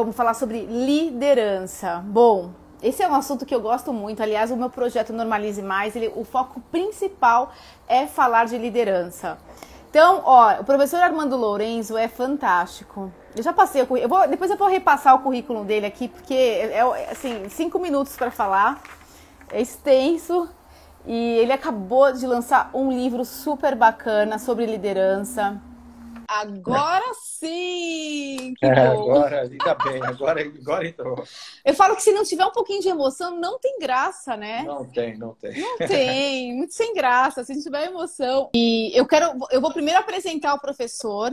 vamos falar sobre liderança. Bom, esse é um assunto que eu gosto muito. Aliás, o meu projeto Normalize Mais, o foco principal é falar de liderança. Então, ó, o professor Armando Lourenço é fantástico. Eu já passei o currículo, depois eu vou repassar o currículo dele aqui, porque assim, 5 minutos para falar, é extenso. E ele acabou de lançar um livro super bacana sobre liderança. Agora sim! Que bom! Agora, ainda bem, agora entrou. Eu falo que se não tiver um pouquinho de emoção, não tem graça, né? Não tem, não tem. Não tem, muito sem graça, se não tiver emoção. E eu vou primeiro apresentar o professor,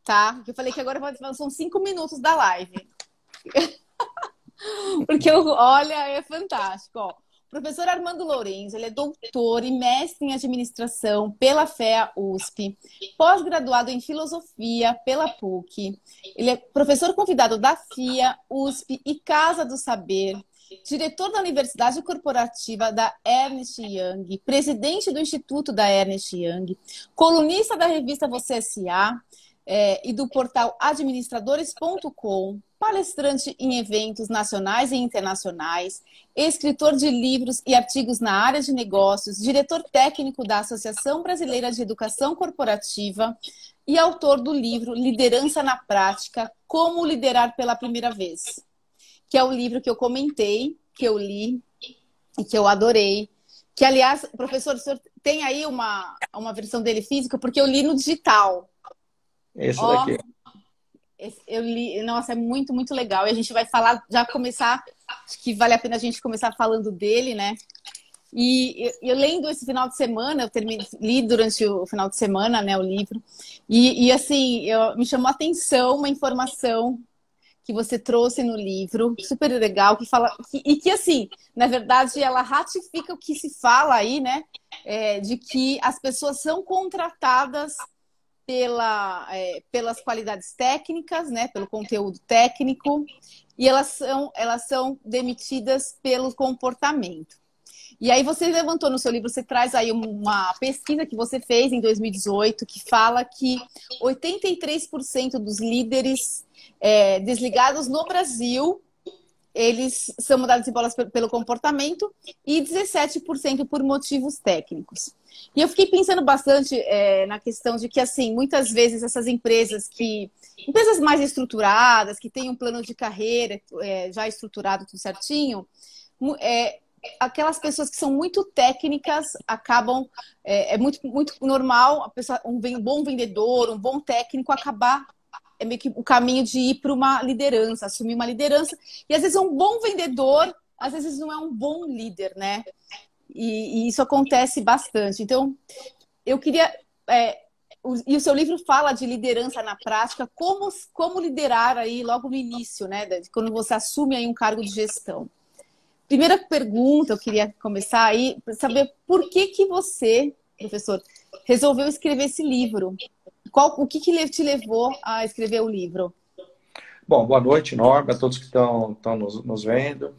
tá? Que eu falei que agora são 5 minutos da live. Porque, olha, é fantástico, ó. O professor Armando Lourenço, ele é doutor e mestre em administração pela FEA USP, pós-graduado em filosofia pela PUC. Ele é professor convidado da FIA, USP e Casa do Saber, diretor da Universidade Corporativa da Ernst Young, presidente do Instituto da Ernst Young, colunista da revista Você S.A., e do portal administradores.com, palestrante em eventos nacionais e internacionais, escritor de livros e artigos na área de negócios, diretor técnico da Associação Brasileira de Educação Corporativa e autor do livro Liderança na Prática, Como Liderar pela Primeira Vez, que é o livro que eu comentei, que eu li e que eu adorei. Que, aliás, professor, o senhor tem aí uma versão dele física, porque eu li no digital. Esse Ó, daqui. eu li, nossa, é muito, muito legal. E a gente vai falar, já começar, acho que vale a pena a gente começar falando dele, né? E eu lendo esse final de semana, li durante o final de semana, né, o livro, assim, me chamou a atenção uma informação que você trouxe no livro, super legal, que fala, que assim, na verdade, ela ratifica o que se fala aí, né? De que as pessoas são contratadas pelas qualidades técnicas, né, pelo conteúdo técnico, e elas são demitidas pelo comportamento. E aí você levantou no seu livro, você traz aí uma pesquisa que você fez em 2018, que fala que 83% dos líderes desligados no Brasil, eles são mudados de bolas pelo comportamento e 17% por motivos técnicos. E eu fiquei pensando bastante na questão de que, assim, muitas vezes essas empresas mais estruturadas, que têm um plano de carreira já estruturado, tudo certinho, aquelas pessoas que são muito técnicas acabam, muito, muito normal, a pessoa, um bom vendedor, um bom técnico acabar meio que o caminho de ir para uma liderança, assumir uma liderança, e às vezes um bom vendedor, às vezes não é um bom líder, né? E isso acontece bastante. Então, eu queria... e o seu livro fala de liderança na prática, como liderar aí logo no início, né? Quando você assume aí um cargo de gestão. Primeira pergunta, eu queria começar aí, para saber por que você, professor, resolveu escrever esse livro? O que te levou a escrever o livro? Bom, boa noite, Norma, a todos que estão nos vendo.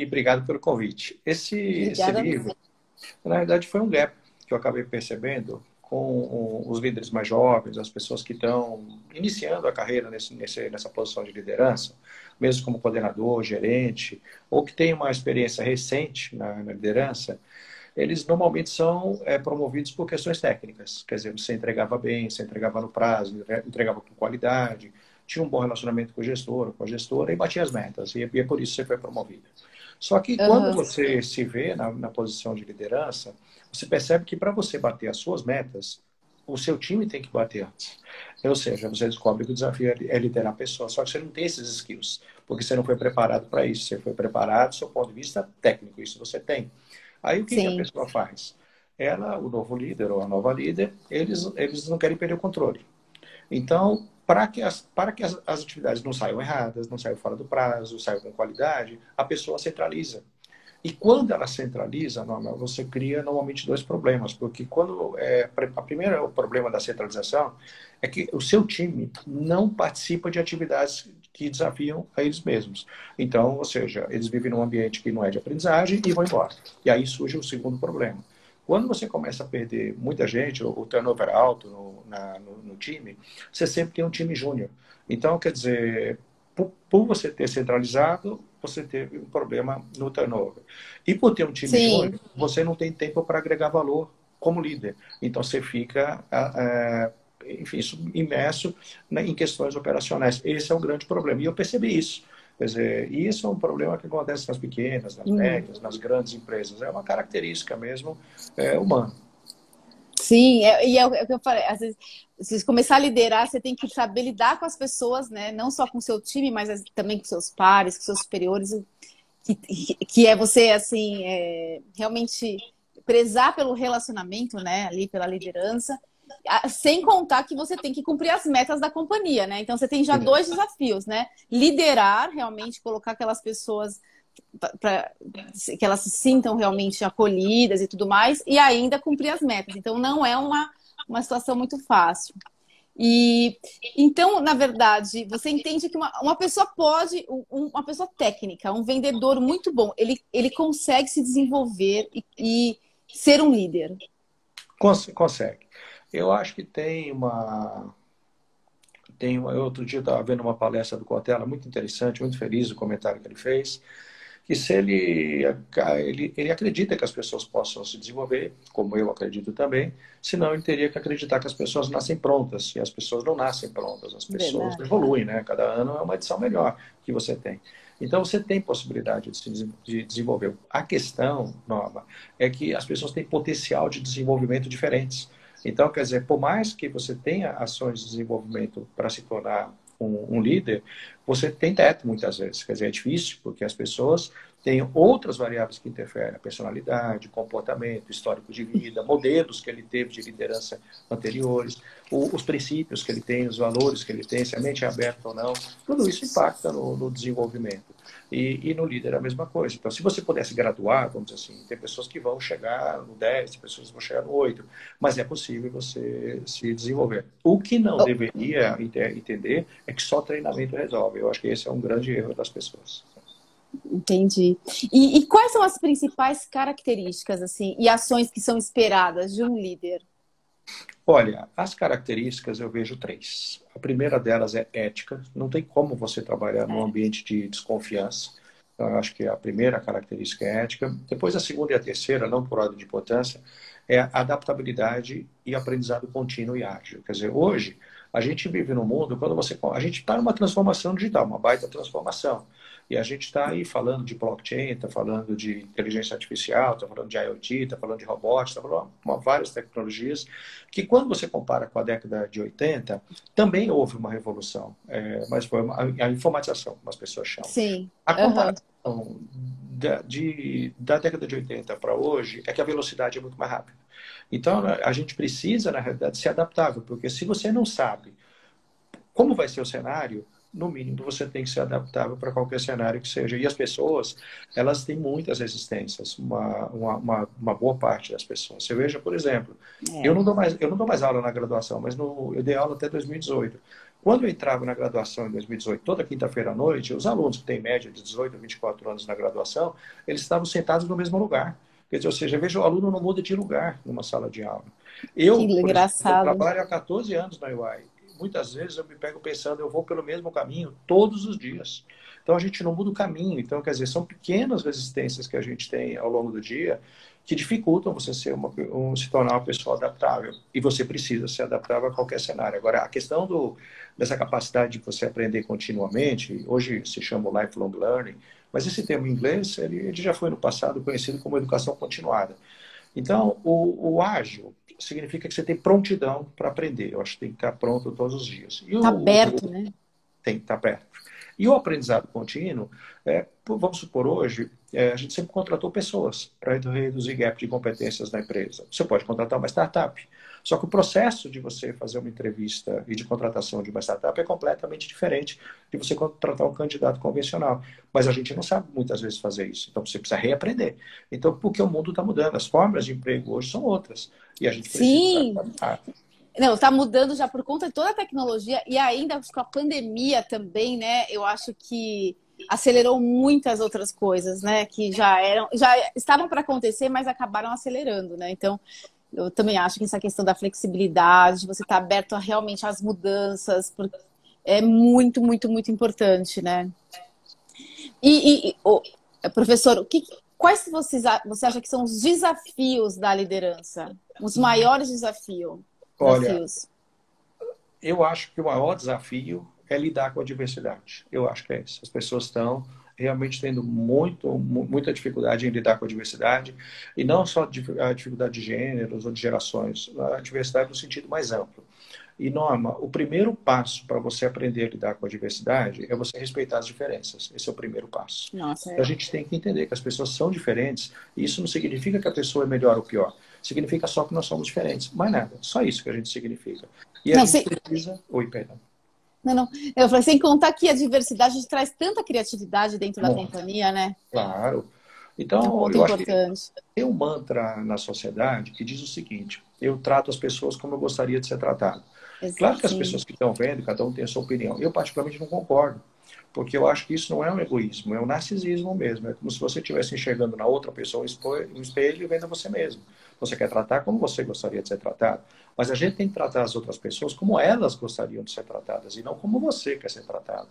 Obrigado pelo convite. Esse Obrigada a você. livro, na verdade, foi um gap que eu acabei percebendo com os líderes mais jovens, as pessoas que estão iniciando a carreira nessa posição de liderança, mesmo como coordenador, gerente, ou que tem uma experiência recente na liderança. Eles normalmente são promovidos por questões técnicas. Quer dizer, você entregava bem, você entregava no prazo, entregava com qualidade, tinha um bom relacionamento com o gestor, com a gestora e batia as metas. E é por isso que você foi promovido. Só que quando Uhum. você se vê na posição de liderança, você percebe que para você bater as suas metas, o seu time tem que bater antes. Ou seja, você descobre que o desafio é liderar pessoas, só que você não tem esses skills, porque você não foi preparado para isso. Você foi preparado do seu ponto de vista técnico, isso você tem. Aí o que a Sim. pessoa faz? Ela, o novo líder ou a nova líder, eles não querem perder o controle. Então, para que as atividades não saiam erradas, não saiam fora do prazo, saiam com qualidade, a pessoa centraliza. E quando ela centraliza, Norma, você cria normalmente dois problemas, porque o problema da centralização é que o seu time não participa de atividades que desafiam a eles mesmos. Então, ou seja, eles vivem num ambiente que não é de aprendizagem e vão embora. E aí surge o segundo problema. Quando você começa a perder muita gente, o turnover alto no time, você sempre tem um time júnior. Então, quer dizer, por você ter centralizado, você teve um problema no turnover. E por ter um time Sim. júnior, você não tem tempo para agregar valor como líder. Então você fica, enfim, imerso, né, em questões operacionais. Esse é o grande problema. E eu percebi isso. Quer dizer, isso é um problema que acontece nas pequenas, nas médias, nas grandes empresas. É uma característica mesmo humana. Sim, e é o que eu falei, às vezes, se você começar a liderar, você tem que saber lidar com as pessoas, né? Não só com o seu time, mas também com seus pares, com seus superiores, que é você, assim, realmente prezar pelo relacionamento, né? Ali, pela liderança, sem contar que você tem que cumprir as metas da companhia, né? Então, você tem já dois desafios, né? Liderar, realmente, colocar aquelas pessoas para que elas se sintam realmente acolhidas e tudo mais, e ainda cumprir as metas. Então, não é uma situação muito fácil. E então, na verdade, você entende que uma pessoa pode, uma pessoa técnica, um vendedor muito bom, ele consegue se desenvolver e ser um líder. Consegue. Eu acho que tem uma. Outro dia eu estava vendo uma palestra do Cortella, muito interessante, muito feliz o comentário que ele fez, que se ele acredita que as pessoas possam se desenvolver, como eu acredito também, senão ele teria que acreditar que as pessoas nascem prontas, e as pessoas não nascem prontas, as pessoas Verdade. evoluem, né? Cada ano é uma edição melhor que você tem. Então você tem possibilidade de desenvolver. A questão, Norma, é que as pessoas têm potencial de desenvolvimento diferentes. Então, quer dizer, por mais que você tenha ações de desenvolvimento para se tornar um líder, você tem teto muitas vezes. Quer dizer, é difícil, porque as pessoas têm outras variáveis que interferem, a personalidade, comportamento, histórico de vida, modelos que ele teve de liderança anteriores, os princípios que ele tem, os valores que ele tem, se a mente é aberta ou não, tudo isso impacta no desenvolvimento. E no líder é a mesma coisa. Então, se você pudesse graduar, vamos dizer assim, tem pessoas que vão chegar no 10, tem pessoas que vão chegar no 8, mas é possível você se desenvolver. O que não deveria entender é que só treinamento resolve. Eu acho que esse é um grande erro das pessoas. Entendi. E quais são as principais características assim e ações que são esperadas de um líder? Olha, as características eu vejo três. A primeira delas é ética. Não tem como você trabalhar num ambiente de desconfiança. Então, eu acho que a primeira característica é ética. Depois, a segunda e a terceira, não por ordem de importância, é a adaptabilidade e aprendizado contínuo e ágil. Quer dizer, hoje, a gente vive num mundo, a gente está numa transformação digital, uma baita transformação. E a gente está aí falando de blockchain, está falando de inteligência artificial, está falando de IoT, está falando de robótica, está falando de várias tecnologias, que quando você compara com a década de 80, também houve uma revolução, mas foi a informatização, como as pessoas chamam. Sim. A comparação da década de 80 para hoje é que a velocidade é muito mais rápida. Então, a gente precisa, na realidade, ser adaptável, porque se você não sabe como vai ser o cenário, no mínimo você tem que ser adaptável para qualquer cenário que seja. E as pessoas, elas têm muitas resistências, uma boa parte das pessoas. Você veja, por exemplo, eu não dou mais aula na graduação, mas eu dei aula até 2018. Quando eu entrava na graduação em 2018, toda quinta-feira à noite, os alunos que têm média de 18 a 24 anos na graduação, eles estavam sentados no mesmo lugar. Quer dizer, ou seja, veja, o aluno não muda de lugar numa sala de aula. Que Por exemplo, eu engraçado. trabalho há 14 anos na UI. Muitas vezes eu me pego pensando, eu vou pelo mesmo caminho todos os dias. Então a gente não muda o caminho. Então, quer dizer, são pequenas resistências que a gente tem ao longo do dia que dificultam você se tornar uma pessoa adaptável. E você precisa se adaptar a qualquer cenário. Agora, a questão dessa capacidade de você aprender continuamente, hoje se chama lifelong learning, mas esse termo em inglês, ele já foi no passado conhecido como educação continuada. Então, o ágil significa que você tem prontidão para aprender. Eu acho que tem que estar pronto todos os dias. E Tá aberto, né? tem que estar perto. E o aprendizado contínuo, vamos supor, hoje, a gente sempre contratou pessoas para reduzir gap de competências na empresa. Você pode contratar uma startup. Só que o processo de você fazer uma entrevista e de contratação de uma startup é completamente diferente de você contratar um candidato convencional. Mas a gente não sabe muitas vezes fazer isso. Então você precisa reaprender. Então, porque o mundo está mudando. As formas de emprego hoje são outras. E a gente precisa Sim. adaptar. Não, está mudando já por conta de toda a tecnologia e ainda com a pandemia também, né? Eu acho que acelerou muitas outras coisas, né? Que já estavam para acontecer, mas acabaram acelerando, né? Então, eu também acho que essa questão da flexibilidade, de você estar aberto a realmente às mudanças, é muito, muito, muito importante, né? Professor, quais você acha que são os desafios da liderança? Os maiores Olha, desafios? eu acho que o maior desafio é lidar com a diversidade. Eu acho que é isso. As pessoas estão realmente tendo muita dificuldade em lidar com a diversidade, e não só a dificuldade de gêneros ou de gerações, a diversidade no sentido mais amplo. E, Norma, o primeiro passo para você aprender a lidar com a diversidade é você respeitar as diferenças. Esse é o primeiro passo. Nossa, A gente tem que entender que as pessoas são diferentes, e isso não significa que a pessoa é melhor ou pior. Significa só que nós somos diferentes. Mais nada. Só isso que a gente significa. E a não, gente precisa... Oi, perdão. não. Eu falei, sem contar que a diversidade traz tanta criatividade dentro da Muito. companhia, né? Claro. É um Então, ponto eu acho que importante. tem um mantra na sociedade que diz o seguinte: eu trato as pessoas como eu gostaria de ser tratado. Claro que as Sim, pessoas que estão vendo, cada um tem a sua opinião. Eu, particularmente, não concordo. Porque eu acho que isso não é um egoísmo, é um narcisismo mesmo. É como se você estivesse enxergando na outra pessoa um espelho e vendo a você mesmo. Você quer tratar como você gostaria de ser tratado. Mas a gente tem que tratar as outras pessoas como elas gostariam de ser tratadas e não como você quer ser tratado.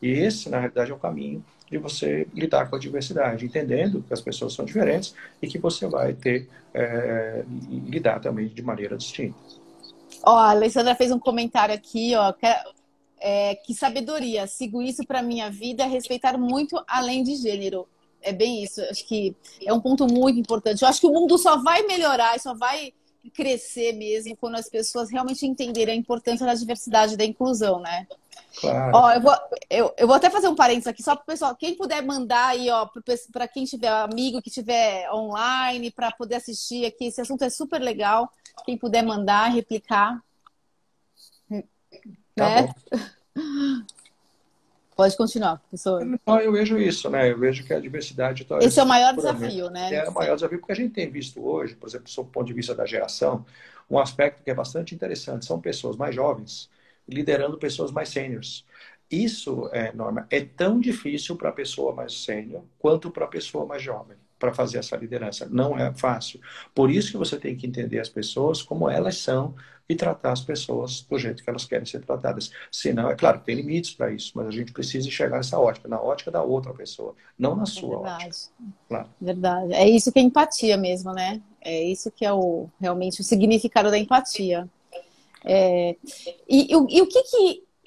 E esse, na realidade, é o caminho de você lidar com a diversidade, entendendo que as pessoas são diferentes e que você vai ter lidar também de maneira distinta. Ó, a Alessandra fez um comentário aqui, ó, que sabedoria. Sigo isso para minha vida, respeitar muito além de gênero. É bem isso. Acho que é um ponto muito importante. Eu acho que o mundo só vai melhorar e só vai crescer mesmo quando as pessoas realmente entenderem a importância da diversidade e da inclusão, né? Claro. Ó, eu vou até fazer um parênteses aqui, só para o pessoal, quem puder mandar aí, ó, para quem tiver amigo, que tiver online, para poder assistir aqui, esse assunto é super legal. Quem puder mandar, replicar, Tá né? bom. Pode continuar, professor. Então, eu vejo isso, né? Eu vejo que a diversidade, Esse é o esse maior puramente desafio, né? é o maior desafio, porque a gente tem visto hoje, por exemplo, sob o ponto de vista da geração, um aspecto que é bastante interessante. São pessoas mais jovens liderando pessoas mais sêniores. Isso, Norma, é tão difícil para a pessoa mais sênior quanto para a pessoa mais jovem para fazer essa liderança. Não é fácil. Por isso que você tem que entender as pessoas como elas são e tratar as pessoas do jeito que elas querem ser tratadas. Senão, é claro, tem limites para isso, mas a gente precisa enxergar essa ótica, na ótica da outra pessoa, não na É sua ótica. verdade, Claro. verdade. É isso que é empatia mesmo, né? É isso que é realmente o significado da empatia.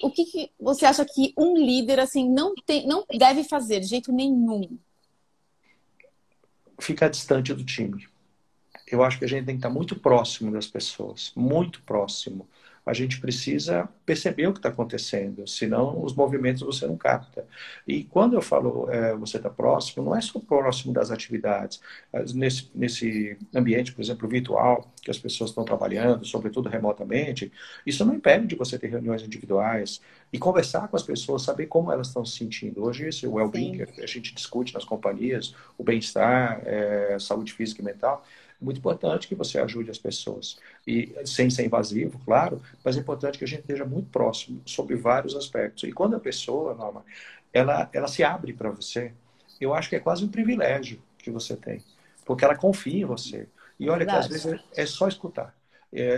O que que você acha que um líder assim não deve fazer de jeito nenhum? Ficar distante do time. Eu acho que a gente tem que estar muito próximo das pessoas, muito próximo. A gente precisa perceber o que está acontecendo, senão os movimentos você não capta. E quando eu falo você está próximo, não é só próximo das atividades. Nesse ambiente, por exemplo, virtual, que as pessoas estão trabalhando, sobretudo remotamente, isso não impede de você ter reuniões individuais e conversar com as pessoas, saber como elas estão se sentindo. Hoje, esse well-being, Sim, a gente discute nas companhias, o bem-estar, saúde física e mental. É muito importante que você ajude as pessoas. E sem ser invasivo, claro, mas é importante que a gente esteja muito próximo sobre vários aspectos. E quando a pessoa, Norma, ela se abre para você, eu acho que é quase um privilégio que você tem. Porque ela confia em você. E olha que às verdade. vezes é só escutar.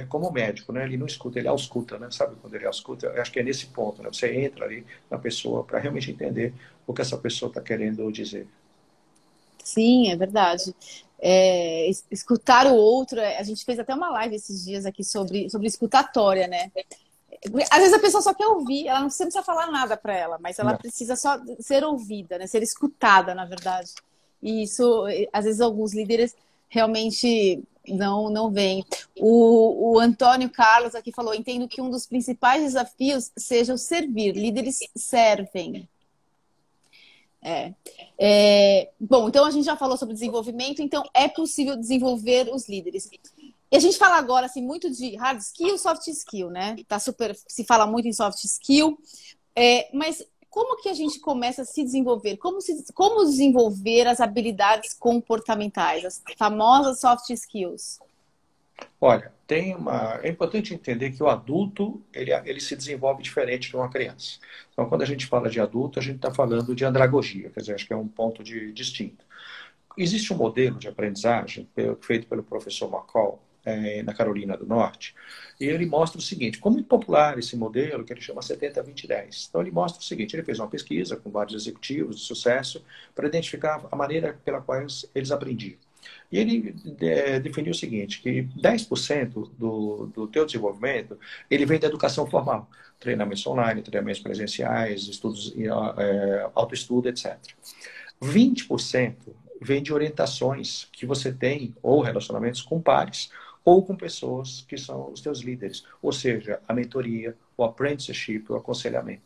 Como médico, né? Ele não escuta, ele ausculta, né? Sabe quando ele ausculta? Eu acho que é nesse ponto, né? Você entra ali na pessoa para realmente entender o que essa pessoa está querendo dizer. Sim, é verdade. Escutar o outro, a gente fez até uma live esses dias aqui sobre escutatória, né? Às vezes a pessoa só quer ouvir, ela não precisa falar nada para ela, mas ela Não. precisa só ser ouvida, né? Ser escutada, na verdade. E isso, às vezes, alguns líderes realmente não veem. O Antônio Carlos aqui falou: entendo que um dos principais desafios seja o servir. Líderes servem. Bom, então a gente já falou sobre desenvolvimento, então é possível desenvolver os líderes. E a gente fala agora assim muito de hard skill, soft skill, né? Tá super, se fala muito em soft skill, mas como que a gente começa a se desenvolver? Como desenvolver as habilidades comportamentais, as famosas soft skills? Olha, é importante entender que o adulto ele se desenvolve diferente de uma criança. Então, quando a gente fala de adulto, a gente está falando de andragogia, quer dizer, acho que é um ponto distinto. Existe um modelo de aprendizagem feito pelo professor McCall, na Carolina do Norte, e ele mostra o seguinte, como muito popular esse modelo, que ele chama 70-20-10. Então, ele mostra o seguinte, ele fez uma pesquisa com vários executivos de sucesso para identificar a maneira pela qual eles aprendiam. E ele definiu o seguinte, que 10% do teu desenvolvimento, ele vem da educação formal. Treinamentos online, treinamentos presenciais, estudos, autoestudo, etc. 20% vem de orientações que você tem, ou relacionamentos com pares, ou com pessoas que são os teus líderes. Ou seja, a mentoria, o apprenticeship, o aconselhamento.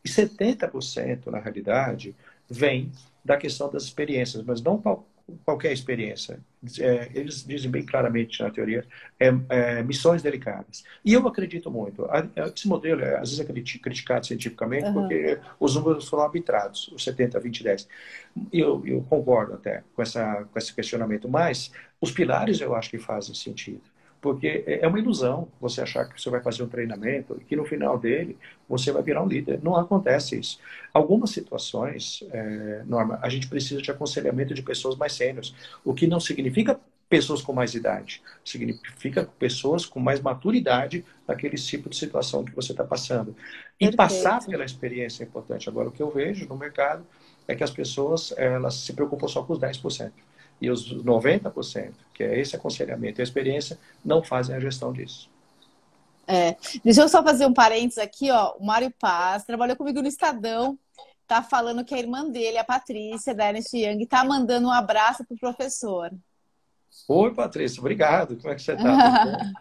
E 70%, na realidade, vem da questão das experiências, mas não qualquer experiência. Eles dizem bem claramente na teoria, missões delicadas. E eu acredito muito. Esse modelo, às vezes, é criticado cientificamente porque os números foram arbitrados, os 70, 20, 10. Eu concordo até com esse questionamento, mas os pilares eu acho que fazem sentido. Porque é uma ilusão você achar que você vai fazer um treinamento e que no final dele você vai virar um líder. Não acontece isso. Algumas situações, Norma, a gente precisa de aconselhamento de pessoas mais sêniores, o que não significa pessoas com mais idade, significa pessoas com mais maturidade naquele tipo de situação que você está passando. E Perfeito. passar pela experiência é importante. Agora, o que eu vejo no mercado é que as pessoas elas se preocupam só com os 10%. E os 90%, que é esse aconselhamento e a experiência, não fazem a gestão disso. Deixa eu só fazer um parênteses aqui, ó. O Mário Paz trabalhou comigo no Estadão, tá falando que a irmã dele, a Patrícia, da Ernst Young, tá mandando um abraço pro professor. Oi, Patrícia, obrigado. Como é que você tá?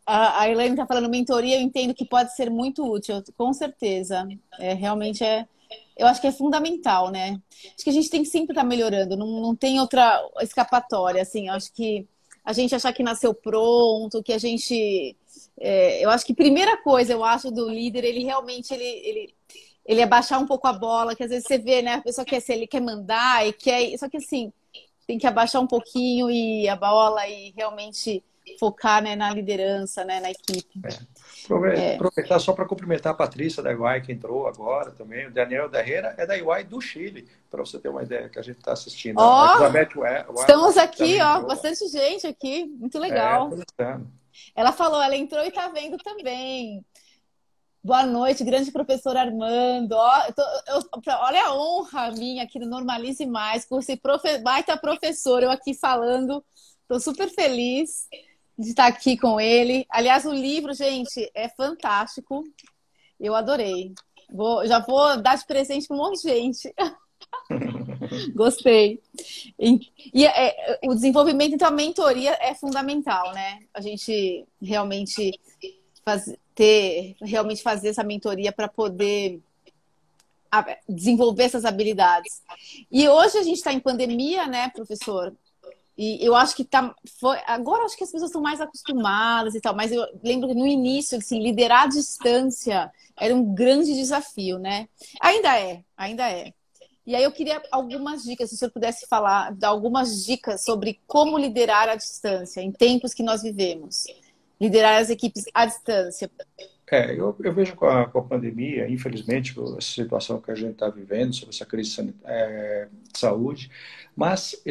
A Elaine tá falando mentoria, eu entendo que pode ser muito útil, com certeza. Realmente eu acho que é fundamental, né? Acho que a gente tem que sempre estar melhorando, não tem outra escapatória, assim. Eu acho que a gente achar que nasceu pronto, que a gente... eu acho que primeira coisa, eu acho, do líder, ele realmente, ele abaixar um pouco a bola, que às vezes você vê, né? A pessoa quer ser, ele quer mandar, e quer... Só que, assim, tem que abaixar um pouquinho e a bola e realmente focar, né, na liderança, né, na equipe. Aproveitar só para cumprimentar a Patrícia da EY, que entrou agora também. O Daniel Herrera é da EY do Chile, para você ter uma ideia, que a gente está assistindo. Estamos aqui, bastante gente aqui, muito legal. Ela falou, ela entrou e está vendo também. Boa noite, grande professor Armando. Olha a honra minha aqui no Normalize Mais, com esse baita professor, eu aqui falando. Estou super feliz de estar aqui com ele. Aliás, o livro, gente, é fantástico. Eu adorei. Já vou dar de presente para um monte de gente. Gostei. O desenvolvimento, então, a mentoria é fundamental, né? A gente realmente fazer essa mentoria para poder desenvolver essas habilidades. E hoje a gente está em pandemia, né, professor? E eu acho que agora acho que as pessoas estão mais acostumadas e tal, mas eu lembro que no início, assim, liderar à distância era um grande desafio, né? Ainda é. E aí eu queria algumas dicas, se o senhor pudesse dar algumas dicas sobre como liderar à distância, em tempos que nós vivemos. Liderar as equipes à distância. Eu vejo com a pandemia, infelizmente, essa situação que a gente está vivendo, sobre essa crise de saúde, mas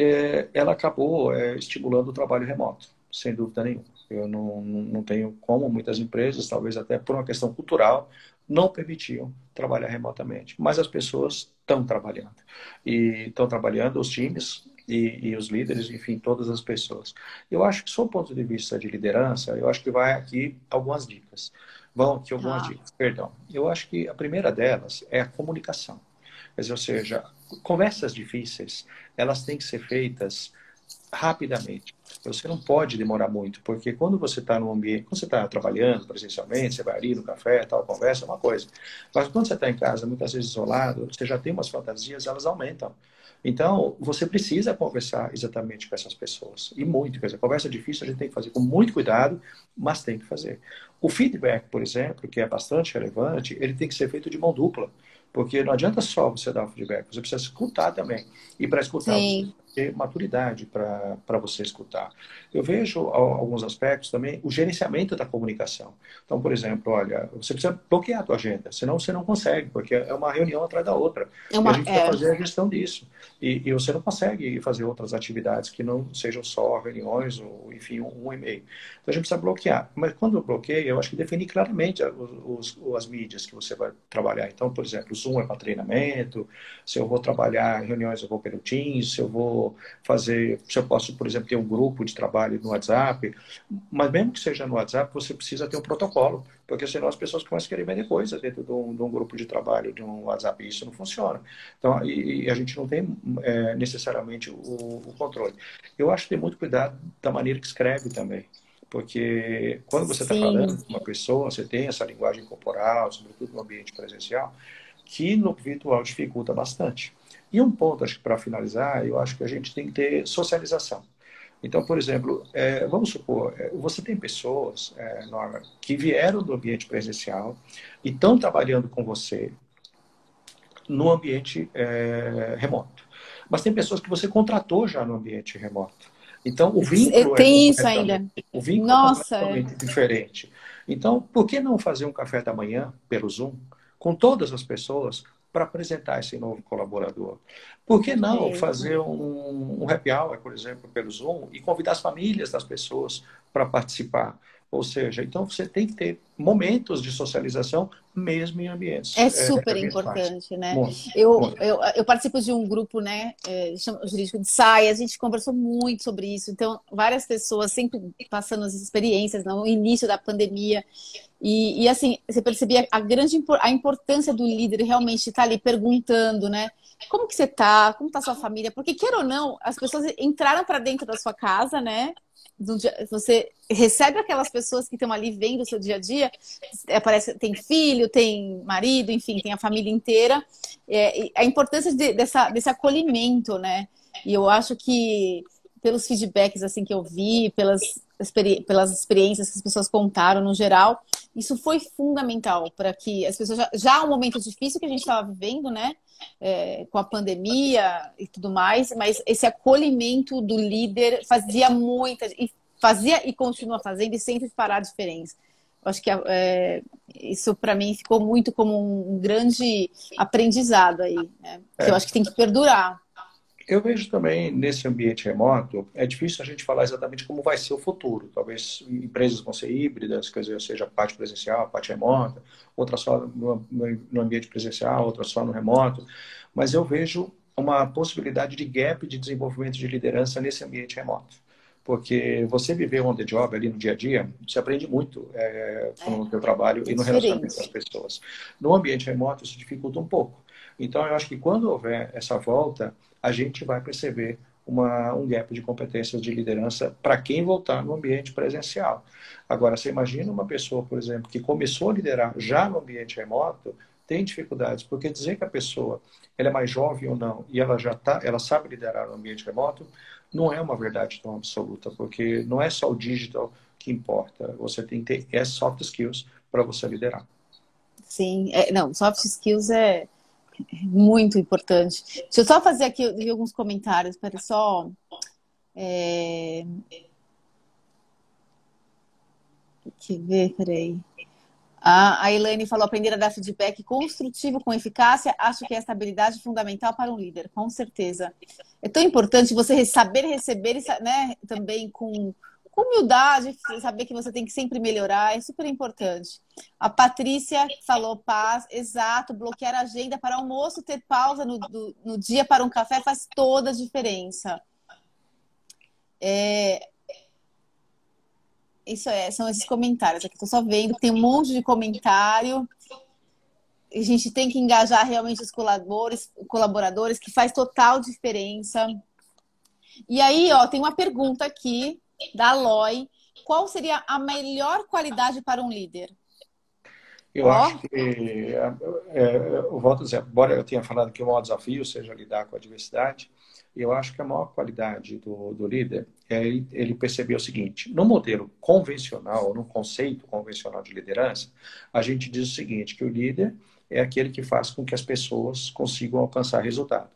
ela acabou estimulando o trabalho remoto, sem dúvida nenhuma. Eu não tenho como muitas empresas, talvez até por uma questão cultural, não permitiam trabalhar remotamente. Mas as pessoas estão trabalhando. E estão trabalhando os times e os líderes, enfim, todas as pessoas. Eu acho que, sob o ponto de vista de liderança, eu acho que vai aqui algumas dicas. Vão aqui algumas dicas, perdão. Eu acho que a primeira delas é a comunicação. Quer dizer, ou seja, conversas difíceis, elas têm que ser feitas rapidamente. Você não pode demorar muito, porque quando você está no ambiente, quando você está trabalhando presencialmente, você vai ali no café, tal, conversa, é uma coisa. Mas quando você está em casa, muitas vezes isolado, você já tem umas fantasias, elas aumentam. Então, você precisa conversar exatamente com essas pessoas. E muito. Quer dizer, conversa difícil a gente tem que fazer com muito cuidado, mas tem que fazer. O feedback, por exemplo, que é bastante relevante, ele tem que ser feito de mão dupla. Porque não adianta só você dar o feedback, você precisa escutar também. E para escutar, ter maturidade para você escutar. Eu vejo alguns aspectos também, o gerenciamento da comunicação. Então, por exemplo, olha, você precisa bloquear a tua agenda, senão você não consegue, porque é uma reunião atrás da outra. E a gente precisa fazer a gestão disso. E você não consegue fazer outras atividades que não sejam só reuniões ou, enfim, um e-mail. Então, a gente precisa bloquear. Mas quando eu bloqueio, eu acho que definir claramente as mídias que você vai trabalhar. Então, por exemplo, o Zoom é para treinamento, se eu vou trabalhar em reuniões, eu vou pelo Teams, se eu posso, por exemplo, ter um grupo de trabalho no WhatsApp, mas mesmo que seja no WhatsApp, você precisa ter um protocolo, porque senão as pessoas começam a querer vender coisa dentro de um grupo de trabalho, de um WhatsApp, e isso não funciona. Então, e a gente não tem necessariamente o controle. Eu acho que tem muito cuidado da maneira que escreve também. Porque quando você está falando com uma pessoa, você tem essa linguagem corporal, sobretudo no ambiente presencial, que no virtual dificulta bastante. E um ponto, acho que para finalizar, eu acho que a gente tem que ter socialização. Então, por exemplo, vamos supor, você tem pessoas, Norma, que vieram do ambiente presencial e estão trabalhando com você no ambiente remoto. Mas tem pessoas que você contratou já no ambiente remoto. Então, o vínculo tem isso ainda. O vínculo Nossa, é completamente diferente. Então, por que não fazer um café da manhã pelo Zoom com todas as pessoas para apresentar esse novo colaborador? Por que não fazer um happy hour, por exemplo, pelo Zoom e convidar as famílias das pessoas para participar? Ou seja, então você tem que ter momentos de socialização mesmo em ambientes. É super importante, né? Muito. Eu participo de um grupo, né, chama Jurídico de SAI, a gente conversou muito sobre isso. Então, várias pessoas sempre passando as experiências no início da pandemia. E assim, você percebia a importância do líder realmente estar ali perguntando, né? Como que você tá? Como tá a sua família? Porque, queira ou não, as pessoas entraram para dentro da sua casa, né? Você recebe aquelas pessoas que estão ali vendo o seu dia a dia, parece tem filho, tem marido, enfim, tem a família inteira. A importância desse acolhimento, né? E eu acho que pelos feedbacks assim que eu vi, pelas experiências que as pessoas contaram no geral, isso foi fundamental para que as pessoas já um momento difícil que a gente estava vivendo, né? Com a pandemia e tudo mais, mas esse acolhimento do líder fazia e continua fazendo e sempre fará a diferença. Eu acho que isso para mim ficou muito como um grande aprendizado aí, né? Que eu acho que tem que perdurar. Eu vejo também nesse ambiente remoto, é difícil a gente falar exatamente como vai ser o futuro. Talvez empresas vão ser híbridas, quer dizer, seja parte presencial, parte remota, outra só no ambiente presencial, outra só no remoto. Mas eu vejo uma possibilidade de gap de desenvolvimento de liderança nesse ambiente remoto. Porque você viver on the job ali no dia a dia, você aprende muito no seu trabalho e no relacionamento com as pessoas. No ambiente remoto, isso dificulta um pouco. Então, eu acho que quando houver essa volta, a gente vai perceber um gap de competências de liderança para quem voltar no ambiente presencial. Agora, você imagina uma pessoa, por exemplo, que começou a liderar já no ambiente remoto, tem dificuldades, porque dizer que a pessoa ela é mais jovem ou não e ela sabe liderar no ambiente remoto, não é uma verdade tão absoluta, porque não é só o digital que importa. Você tem que ter soft skills para você liderar. Sim, não, soft skills é muito importante. Deixa eu só fazer aqui alguns comentários, para só. Deixa eu ver, peraí. A Elaine falou: aprender a dar feedback construtivo com eficácia. Acho que essa habilidade é fundamental para um líder, com certeza. É tão importante você saber receber, né, também com humildade, saber que você tem que sempre melhorar, é super importante. A Patrícia falou: paz, exato, bloquear a agenda para almoço, ter pausa no dia para um café faz toda a diferença. São esses comentários. Aqui estou só vendo que tem um monte de comentário. A gente tem que engajar realmente os colaboradores, que faz total diferença. E aí, ó, tem uma pergunta aqui da Aloy. Qual seria a melhor qualidade para um líder? Eu acho que, eu volto a dizer, embora eu tenha falado que o maior desafio seja lidar com a diversidade, eu acho que a maior qualidade do líder é ele perceber o seguinte: no modelo convencional, no conceito convencional de liderança, a gente diz o seguinte, que o líder é aquele que faz com que as pessoas consigam alcançar resultado.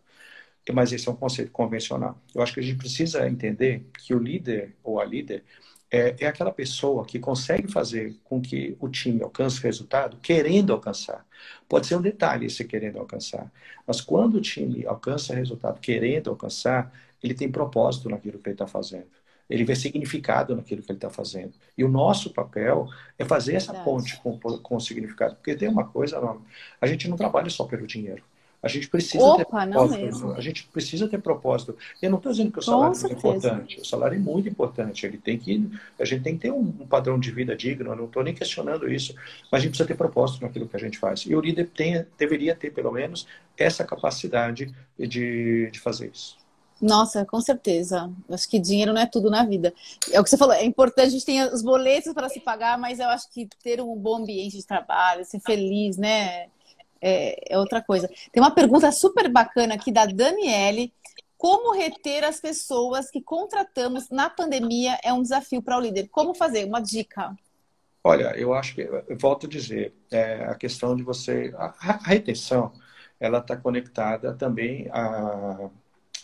mas esse é um conceito convencional. Eu acho que a gente precisa entender que o líder ou a líder é aquela pessoa que consegue fazer com que o time alcance resultado querendo alcançar. Pode ser um detalhe esse querendo alcançar, mas quando o time alcança resultado querendo alcançar, ele tem propósito naquilo que ele está fazendo. Ele vê significado naquilo que ele está fazendo. E o nosso papel é fazer essa ponte com o significado. Porque tem uma coisa, Norma, a gente não trabalha só pelo dinheiro. A gente precisa ter Opa, não propósito. mesmo. A gente precisa ter propósito. Eu não estou dizendo que o Com salário não é certeza. importante. O salário é muito importante. A gente tem que ter um padrão de vida digno. Eu não estou nem questionando isso. Mas a gente precisa ter propósito naquilo que a gente faz. E o líder deveria ter, pelo menos, essa capacidade de fazer isso. Nossa, com certeza. Acho que dinheiro não é tudo na vida. É o que você falou, é importante, a gente tem os boletos para se pagar, mas eu acho que ter um bom ambiente de trabalho, ser feliz, né? É outra coisa. Tem uma pergunta super bacana aqui da Daniele. Como reter as pessoas que contratamos na pandemia é um desafio para o líder? Como fazer? Uma dica. Olha, eu acho que, eu volto a dizer, a questão de você. A retenção, ela está conectada também a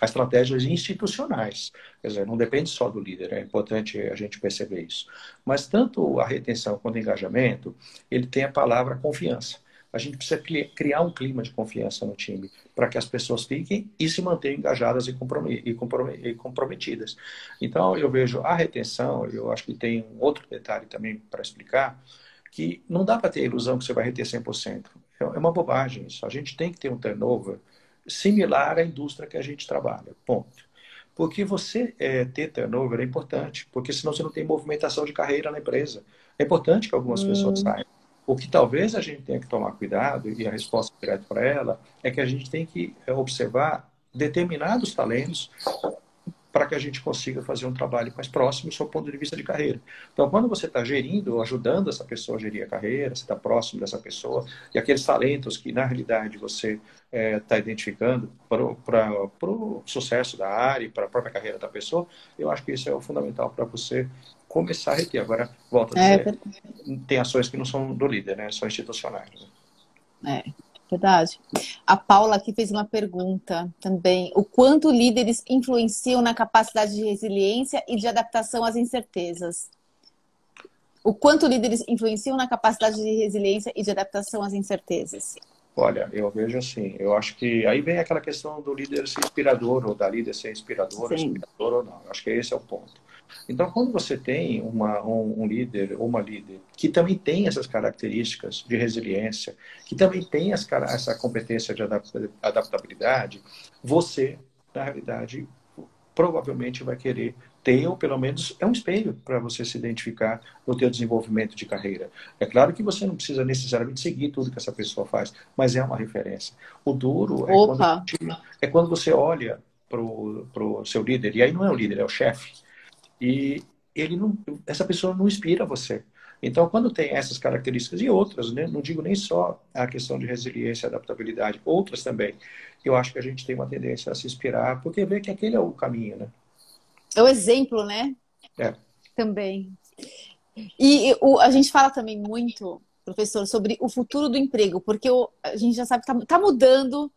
estratégias institucionais. Quer dizer, não depende só do líder, é importante a gente perceber isso. Mas tanto a retenção quanto o engajamento, ele tem a palavra confiança. A gente precisa criar um clima de confiança no time para que as pessoas fiquem e se mantenham engajadas e comprometidas. Então, eu vejo a retenção, eu acho que tem um outro detalhe também para explicar, que não dá para ter a ilusão que você vai reter 100%. É uma bobagem isso. A gente tem que ter um turnover similar à indústria que a gente trabalha. Ponto. Porque você ter turnover é importante, porque senão você não tem movimentação de carreira na empresa. É importante que algumas pessoas saiam. O que talvez a gente tenha que tomar cuidado, e a resposta direta para ela, é que a gente tem que observar determinados talentos para que a gente consiga fazer um trabalho mais próximo do seu ponto de vista de carreira. Então, quando você está gerindo, ajudando essa pessoa a gerir a carreira, você está próximo dessa pessoa, e aqueles talentos que, na realidade, você está identificando para o sucesso da área e para a própria carreira da pessoa, eu acho que isso é o fundamental para você começar a reter. Agora, volto a dizer, tem ações que não são do líder, né? São institucionais. Né? Verdade. A Paula aqui fez uma pergunta também. O quanto líderes influenciam na capacidade de resiliência e de adaptação às incertezas? O quanto líderes influenciam na capacidade de resiliência e de adaptação às incertezas? Olha, eu vejo assim, eu acho que aí vem aquela questão do líder ser inspirador, ou da líder ser inspiradora, inspirador ou não. Eu acho que esse é o ponto. Então, quando você tem um líder ou uma líder que também tem essas características de resiliência, que também tem essa competência de adaptabilidade, você, na realidade, provavelmente vai querer ter, ou pelo menos é um espelho para você se identificar no teu desenvolvimento de carreira. É claro que você não precisa necessariamente seguir tudo que essa pessoa faz, mas é uma referência. O duro é quando você olha para o seu líder, e aí não é o líder, é o chefe, e essa pessoa não inspira você. Então, quando tem essas características e outras, né, não digo nem só a questão de resiliência e adaptabilidade, outras também, eu acho que a gente tem uma tendência a se inspirar, porque vê que aquele é o caminho, né? É o exemplo, né? É. Também. E a gente fala também muito, professor, sobre o futuro do emprego, porque a gente já sabe que está mudando.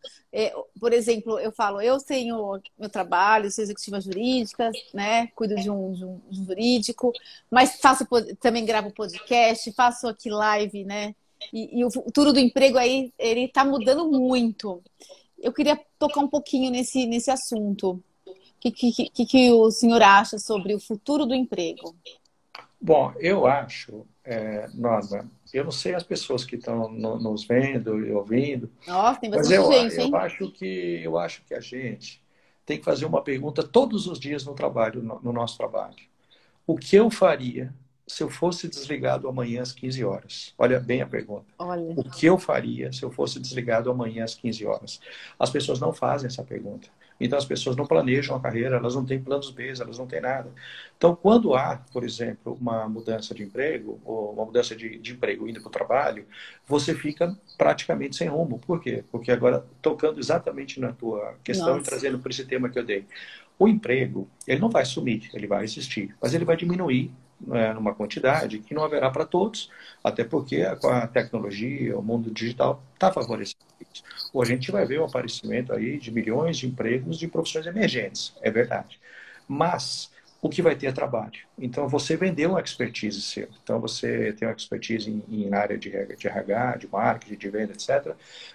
Por exemplo, eu falo, eu tenho meu trabalho, sou executiva jurídica, né? Cuido de um jurídico, mas também gravo podcast, faço aqui live, né? E o futuro do emprego aí, ele está mudando muito. Eu queria tocar um pouquinho nesse assunto. O que o senhor acha sobre o futuro do emprego? Bom, eu acho, Norma, eu não sei as pessoas que estão nos vendo e ouvindo, Nossa, tem mas bastante gente, hein? eu acho que a gente tem que fazer uma pergunta todos os dias no trabalho, no nosso trabalho. O que eu faria se eu fosse desligado amanhã às 15 horas? Olha bem a pergunta. Olha. O que eu faria se eu fosse desligado amanhã às 15 horas? As pessoas não fazem essa pergunta. Então, as pessoas não planejam a carreira, elas não têm planos B, elas não têm nada. Então, quando há, por exemplo, uma mudança de emprego, ou uma mudança de emprego indo para o trabalho, você fica praticamente sem rumo. Por quê? Porque agora, tocando exatamente na tua questão e trazendo por esse tema que eu dei, o emprego, ele não vai sumir, ele vai existir, mas ele vai diminuir numa quantidade que não haverá para todos, até porque com a tecnologia, o mundo digital está favorecendo isso. Ou a gente vai ver o aparecimento aí de milhões de empregos de profissões emergentes, é verdade. Mas o que vai ter é trabalho. Então, você vendeu uma expertise seu. Então, você tem uma expertise em área de RH, de marketing, de venda, etc.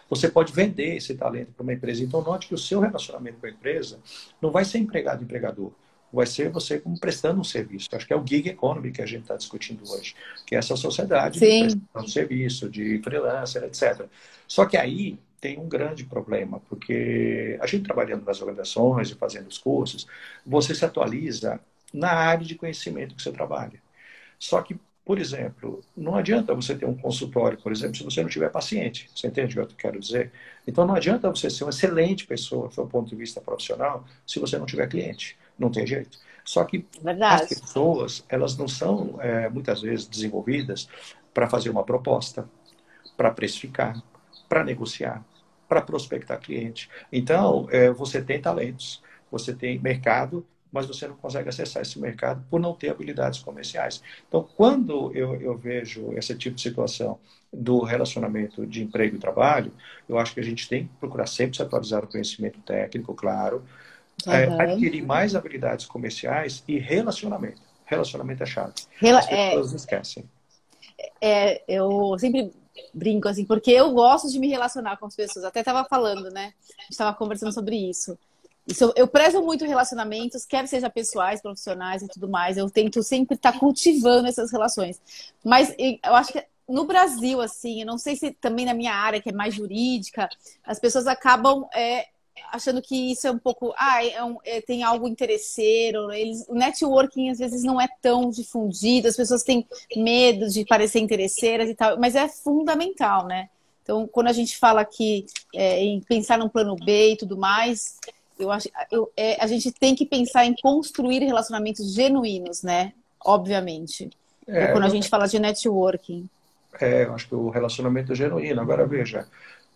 Você pode vender esse talento para uma empresa. Então, note que o seu relacionamento com a empresa não vai ser empregado-empregador. Vai ser você como prestando um serviço. Acho que é o gig economy que a gente está discutindo hoje, que é essa sociedade de Sim. prestação de serviço, de freelancer, etc. Só que aí tem um grande problema, porque a gente trabalhando nas organizações e fazendo os cursos, você se atualiza na área de conhecimento que você trabalha. Só que, por exemplo, não adianta você ter um consultório, por exemplo, se você não tiver paciente. Você entende o que eu quero dizer? Então, não adianta você ser uma excelente pessoa, do ponto de vista profissional, se você não tiver cliente. Não tem jeito. Só que as Verdade. pessoas, elas não são, muitas vezes, desenvolvidas para fazer uma proposta, para precificar, para negociar, para prospectar cliente. Então, você tem talentos, você tem mercado, mas você não consegue acessar esse mercado por não ter habilidades comerciais. Então, quando eu vejo esse tipo de situação do relacionamento de emprego e trabalho, eu acho que a gente tem que procurar sempre se atualizar no conhecimento técnico, claro, Aham. adquirir mais habilidades comerciais e relacionamento. Relacionamento é chave. As É, pessoas esquecem. eu sempre brinco assim, porque eu gosto de me relacionar com as pessoas. Até estava falando, né? A gente estava conversando sobre isso. Eu prezo muito relacionamentos, quer seja pessoais, profissionais e tudo mais. Eu tento sempre estar cultivando essas relações. Mas eu acho que no Brasil, assim, eu não sei se também na minha área, que é mais jurídica, as pessoas acabam achando que isso é um pouco. Tem algo interesseiro. O networking às vezes não é tão difundido, as pessoas têm medo de parecer interesseiras e tal, mas é fundamental, né? Então, quando a gente fala aqui em pensar num plano B e tudo mais, a gente tem que pensar em construir relacionamentos genuínos, né? Obviamente. É, Quando a gente fala de networking. eu acho que o relacionamento é genuíno. Agora, veja,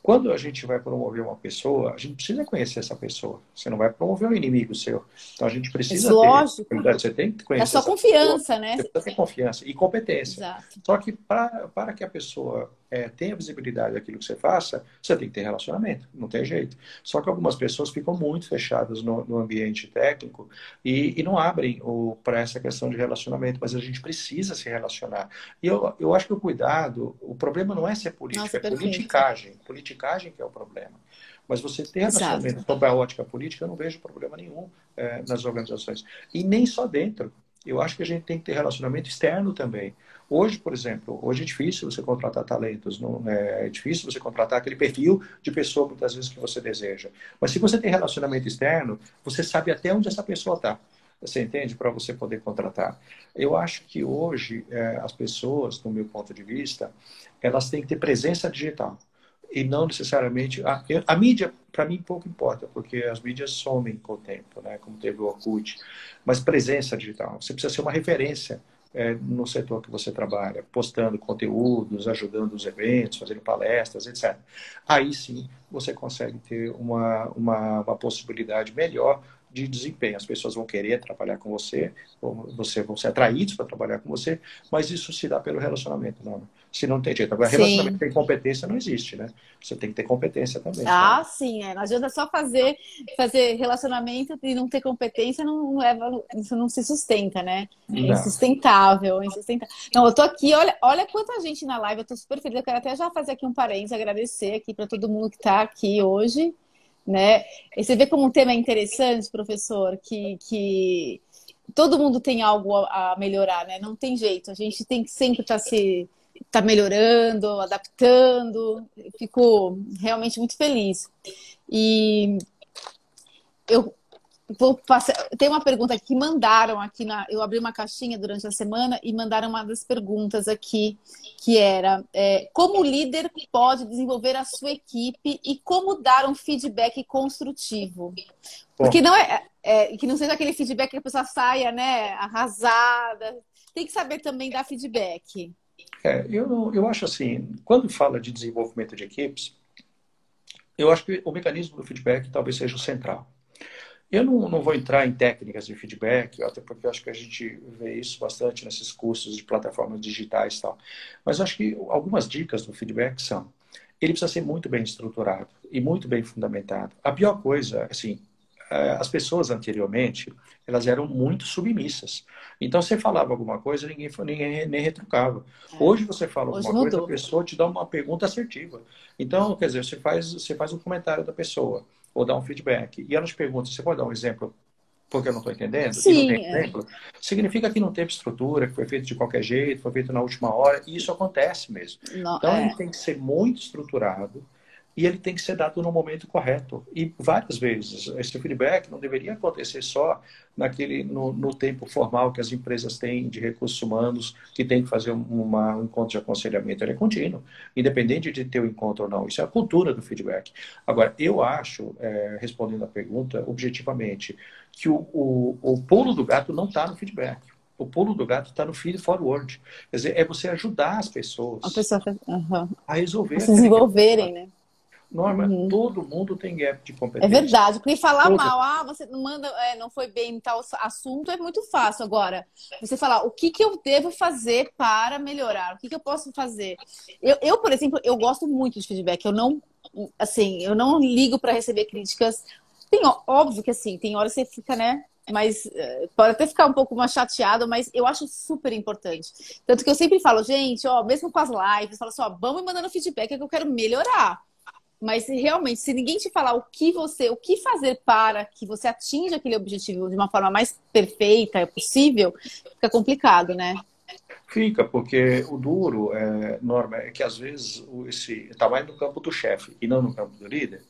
quando a gente vai promover uma pessoa, a gente precisa conhecer essa pessoa. Você não vai promover um inimigo seu. Então, a gente Mas precisa ter, lógico, você tem que da conhecer sua essa pessoa, confiança, né? você precisa ter confiança e competência. Exato. Só que para que a pessoa tenha visibilidade daquilo que você faça, você tem que ter relacionamento, não tem jeito. Só que algumas pessoas ficam muito fechadas no ambiente técnico e não abrem para essa questão de relacionamento, mas a gente precisa se relacionar. E eu acho que o cuidado, o problema não é ser político, Nossa, é perfeito. politicagem. Politicagem que é o problema. Mas você ter relacionamento Exato. sob a ótica política, eu não vejo problema nenhum nas organizações. E nem só dentro. Eu acho que a gente tem que ter relacionamento externo também. Hoje, por exemplo, hoje é difícil você contratar talentos, não, é difícil você contratar aquele perfil de pessoa, muitas vezes, que você deseja. Mas se você tem relacionamento externo, você sabe até onde essa pessoa está. Você entende? Para você poder contratar. Eu acho que hoje as pessoas, do meu ponto de vista, elas têm que ter presença digital. E não necessariamente. A mídia, para mim, pouco importa, porque as mídias somem com o tempo, né? Como teve o Orkut. Mas presença digital. Você precisa ser uma referência no setor que você trabalha, postando conteúdos, ajudando os eventos, fazendo palestras, etc. Aí sim você consegue ter uma possibilidade melhor de desempenho. As pessoas vão querer trabalhar com você, vão ser atraídos para trabalhar com você, mas isso se dá pelo relacionamento, não. Se não tem jeito. Agora, relacionamento Sim. sem competência não existe, né? Você tem que ter competência também, claro. Ah, sim, Não adianta só fazer relacionamento e não ter competência, não leva, isso não se sustenta, né? É Não. insustentável, é insustentável. Não, eu tô aqui, olha quanta gente na live, eu tô super feliz. Eu quero até já fazer aqui um parênteses, agradecer aqui para todo mundo que está aqui hoje, né? E você vê como o tema é interessante, professor, que todo mundo tem algo a melhorar, né? Não tem jeito, a gente tem que sempre estar tá melhorando, adaptando. Eu fico realmente muito feliz. E eu vou passar. Tem uma pergunta aqui que mandaram aqui eu abri uma caixinha durante a semana e mandaram uma das perguntas aqui que era como o líder pode desenvolver a sua equipe e como dar um feedback construtivo? Porque Bom, não que não seja aquele feedback que a pessoa saia, né, arrasada. Tem que saber também dar feedback. eu acho assim, quando fala de desenvolvimento de equipes, eu acho que o mecanismo do feedback talvez seja o central. Eu não vou entrar em técnicas de feedback, até porque eu acho que a gente vê isso bastante nesses cursos de plataformas digitais e tal. Mas eu acho que algumas dicas do feedback são: ele precisa ser muito bem estruturado e muito bem fundamentado. A pior coisa, assim, as pessoas anteriormente, elas eram muito submissas. Então, você falava alguma coisa, ninguém nem retrucava. É. Hoje, você fala Hoje alguma coisa, a mudou. pessoa te dá uma pergunta assertiva. Então, quer dizer, você faz um comentário da pessoa, ou dá um feedback, e ela te pergunta: você pode dar um exemplo porque eu não estou entendendo, e não tem Sim, exemplo, significa que não teve estrutura, que foi feito de qualquer jeito, foi feito na última hora, e isso acontece mesmo. Então, ele é. tem que ser muito estruturado e ele tem que ser dado no momento correto. E várias vezes, esse feedback não deveria acontecer só no tempo formal que as empresas têm de recursos humanos, que tem que fazer um encontro de aconselhamento. Ele é contínuo, independente de ter o encontro ou não. Isso é a cultura do feedback. Agora, eu acho, respondendo a pergunta, objetivamente, que o pulo do gato não está no feedback. O pulo do gato está no feed forward. Quer dizer, é você ajudar as A pessoas pessoa uhum. a A resolver se aquele desenvolverem, problema. né? Norma, Uhum. todo mundo tem gap de É competência. verdade, porque falar Todo. mal, você não manda, não foi bem em tal assunto é muito fácil. Agora, você falar o que eu devo fazer para melhorar, o que eu posso fazer. Por exemplo, eu gosto muito de feedback. Eu não, assim, eu não ligo para receber críticas. Óbvio que assim, tem horas que você fica, né? Mas pode até ficar um pouco mais chateado, mas eu acho super importante. Tanto que eu sempre falo, gente, ó, mesmo com as lives, eu falo assim, ó, vamos me mandando feedback é que eu quero melhorar. Mas realmente, se ninguém te falar o que fazer para que você atinja aquele objetivo de uma forma mais perfeita possível, fica complicado, né? Fica, porque o duro, Norma, é que às vezes esse está mais no campo do chefe e não no campo do líder.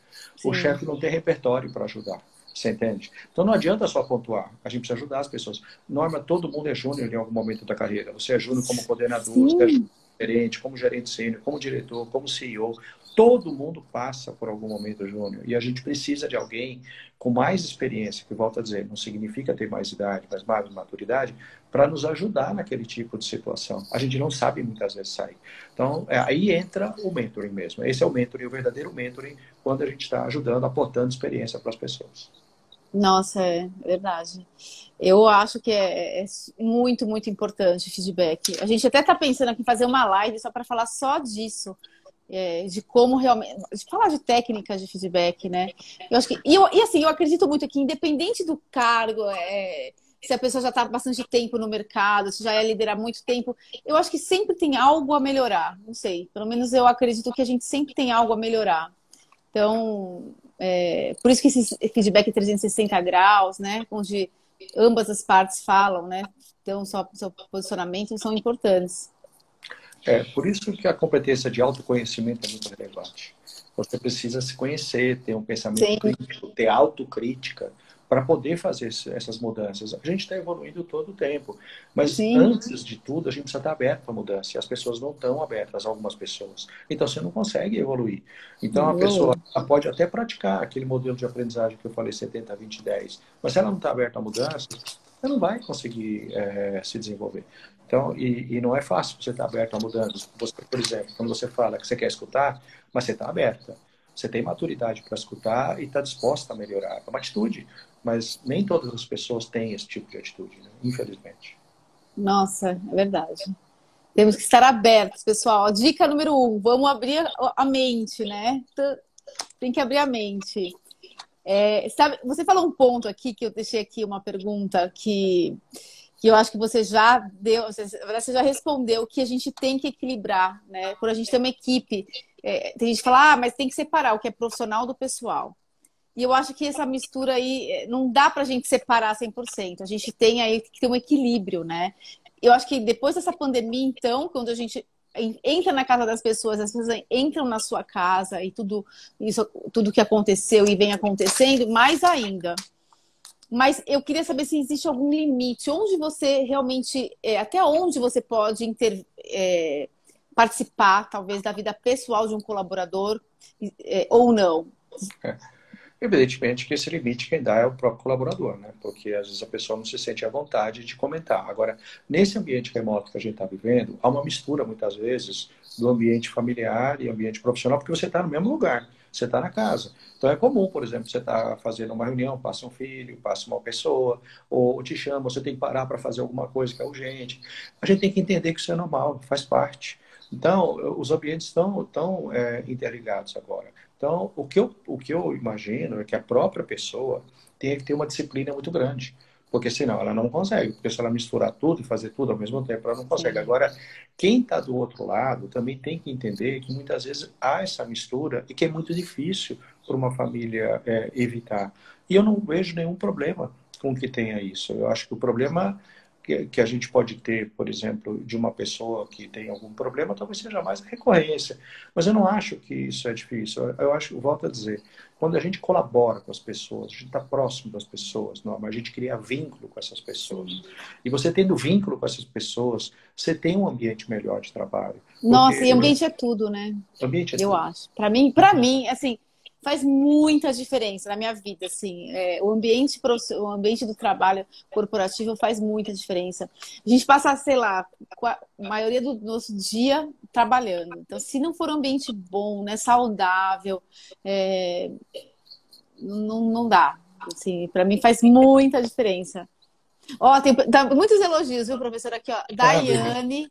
O Sim. chefe não tem repertório para ajudar. Você entende? Então não adianta só pontuar. A gente precisa ajudar as pessoas. Norma, todo mundo é júnior em algum momento da carreira. Você é júnior como coordenador, você é júnior Sim. como gerente sênior, como diretor, como CEO. Todo mundo passa por algum momento júnior. E a gente precisa de alguém com mais experiência, que volta a dizer, não significa ter mais idade, mas mais maturidade, para nos ajudar naquele tipo de situação. A gente não sabe muitas vezes sair. Então, aí entra o mentoring mesmo. Esse é o mentoring, o verdadeiro mentoring, quando a gente está ajudando, aportando experiência para as pessoas. Nossa, é verdade. Eu acho que é muito, muito importante o feedback. A gente até está pensando aqui em fazer uma live só para falar só disso. De como realmente. De falar de técnicas de feedback, né? Eu acho que. E assim, eu acredito muito que, independente do cargo, se a pessoa já está há bastante tempo no mercado, se já é líder há muito tempo, eu acho que sempre tem algo a melhorar. Não sei. Pelo menos eu acredito que a gente sempre tem algo a melhorar. Então, por isso que esse feedback 360 graus, né? Onde ambas as partes falam, né? Então, seu posicionamento são importantes. Por isso que a competência de autoconhecimento é muito relevante. Você precisa se conhecer, ter um pensamento Sim, crítico, ter autocrítica para poder fazer essas mudanças. A gente está evoluindo todo o tempo, mas sim. antes de tudo a gente precisa estar aberto à mudança e as pessoas não estão abertas, algumas pessoas. Então você não consegue evoluir. Então a pessoa ela pode até praticar aquele modelo de aprendizagem que eu falei 70, 20, 10, mas se ela não está aberta a mudanças, ela não vai conseguir se desenvolver. Então, e não é fácil você estar aberto a mudanças. Você, por exemplo, quando você fala que você quer escutar, mas você está aberta. Você tem maturidade para escutar e está disposta a melhorar. É uma atitude, mas nem todas as pessoas têm esse tipo de atitude, né? Infelizmente. Nossa, é verdade. Temos que estar abertos, pessoal. Dica número 1, vamos abrir a mente, né? Tem que abrir a mente. Sabe, você falou um ponto aqui que eu deixei aqui uma pergunta que eu acho que você já deu, você já respondeu que a gente tem que equilibrar, né? Quando a gente tem uma equipe, tem gente que fala, mas tem que separar o que é profissional do pessoal. E eu acho que essa mistura aí não dá pra gente separar 100%. A gente tem aí que ter um equilíbrio, né? Eu acho que depois dessa pandemia, então, quando a gente entra na casa das pessoas, as pessoas entram na sua casa e tudo que aconteceu e vem acontecendo, mais ainda. Mas eu queria saber se existe algum limite, onde você realmente, até onde você pode participar, talvez, da vida pessoal de um colaborador, ou não. Evidentemente que esse limite quem dá é o próprio colaborador, né? Porque às vezes a pessoa não se sente à vontade de comentar. Agora, nesse ambiente remoto que a gente está vivendo, há uma mistura muitas vezes do ambiente familiar e ambiente profissional, porque você está no mesmo lugar. você está na casa. Então é comum, por exemplo, você está fazendo uma reunião, passa um filho, passa uma pessoa, ou te chama, você tem que parar para fazer alguma coisa que é urgente. A gente tem que entender que isso é normal, faz parte. Então, os ambientes estão interligados agora. Então, o que eu imagino é que a própria pessoa tenha que ter uma disciplina muito grande. Porque senão ela não consegue. Porque se ela misturar tudo e fazer tudo ao mesmo tempo, ela não consegue. Sim. Agora, quem está do outro lado também tem que entender que muitas vezes há essa mistura e que é muito difícil para uma família evitar. E eu não vejo nenhum problema com que tenha isso. Eu acho que o problema que a gente pode ter, por exemplo, de uma pessoa que tem algum problema, talvez seja mais a recorrência. Mas eu não acho que isso é difícil. Eu acho, volto a dizer, quando a gente colabora com as pessoas, a gente está próximo das pessoas, não, mas a gente cria vínculo com essas pessoas. E você tendo vínculo com essas pessoas, você tem um ambiente melhor de trabalho. Nossa, e Porque ambiente é tudo, né? o ambiente é Eu tudo. acho. Para mim, assim, faz muita diferença na minha vida, assim. O ambiente do trabalho corporativo faz muita diferença. A gente passa, sei lá, a maioria do nosso dia trabalhando. Então, se não for um ambiente bom, né, saudável, é, não dá. Assim, para mim faz muita diferença. Ó, muitos elogios, viu, professor? Aqui, ó. Ah, beleza. Daiane.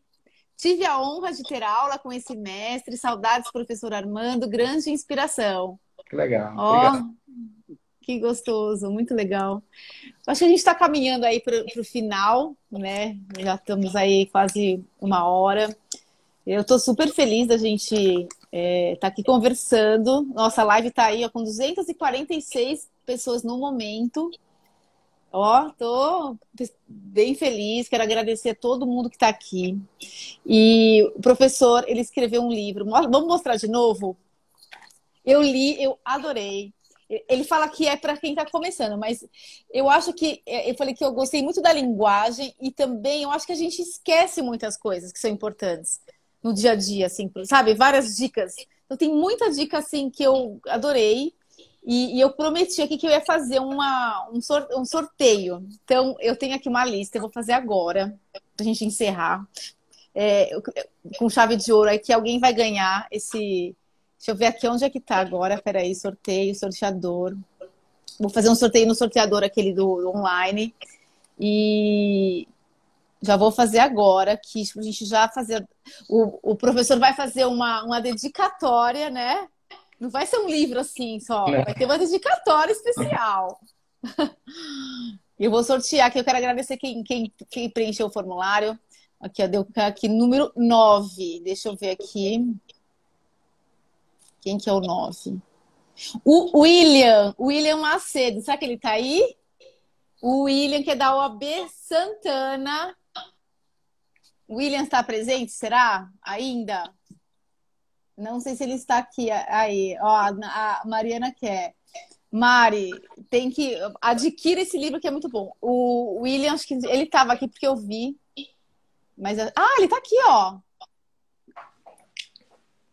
Tive a honra de ter aula com esse mestre. Saudades, professor Armando. Grande inspiração. Que legal. Ó, Obrigado. que gostoso, muito legal. Acho que a gente está caminhando aí para o final, né? Já estamos aí quase uma hora. Eu estou super feliz da gente estar aqui conversando. Nossa live está aí ó, com 246 pessoas no momento. Ó, tô bem feliz, quero agradecer a todo mundo que está aqui. E o professor, ele escreveu um livro. Vamos mostrar de novo? Eu li, eu adorei. Ele fala que é para quem está começando, mas eu acho que eu falei que eu gostei muito da linguagem e também eu acho que a gente esquece muitas coisas que são importantes no dia a dia, assim, sabe? Várias dicas. Então tem muita dica assim que eu adorei. E eu prometi aqui que eu ia fazer um sorteio. Então, eu tenho aqui uma lista, eu vou fazer agora, pra gente encerrar. Com chave de ouro aí, que alguém vai ganhar esse. Deixa eu ver aqui onde é que tá agora. Peraí, sorteio, sorteador. Vou fazer um sorteio no sorteador, aquele do online. E já vou fazer agora, que a gente já fazer. O professor vai fazer uma dedicatória, né? Não vai ser um livro assim só, vai ter uma dedicatória especial. Eu vou sortear aqui, eu quero agradecer quem preencheu o formulário. Aqui, ó, deu aqui número 9. Deixa eu ver aqui. Quem que é o 9? O William Macedo. Será que ele tá aí? O William, que é da OAB Santana. O William está presente, será? Ainda? Não sei se ele está aqui. Aí, ó, a Mariana quer. Mari, tem que adquira esse livro que é muito bom. O William, acho que ele estava aqui porque eu vi. Mas ele está aqui, ó.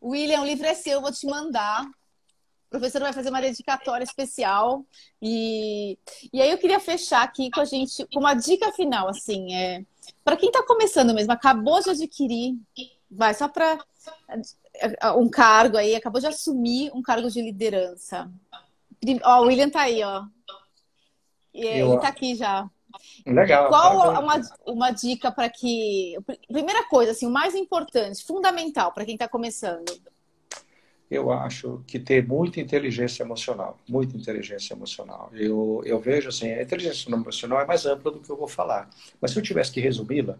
William, o livro é seu, eu vou te mandar. O professor vai fazer uma dedicatória especial. E aí eu queria fechar aqui com a gente com uma dica final, assim, para quem está começando mesmo, acabou de adquirir, vai só para um cargo aí, acabou de assumir um cargo de liderança. Ó, o William tá aí, ó. Ele tá aqui já. Legal, Qual parabéns. uma dica para que. Primeira coisa, assim, o mais importante, fundamental para quem está começando. Eu acho que ter muita inteligência emocional, muita inteligência emocional. Eu vejo assim, a inteligência emocional é mais ampla do que eu vou falar. Mas se eu tivesse que resumi-la,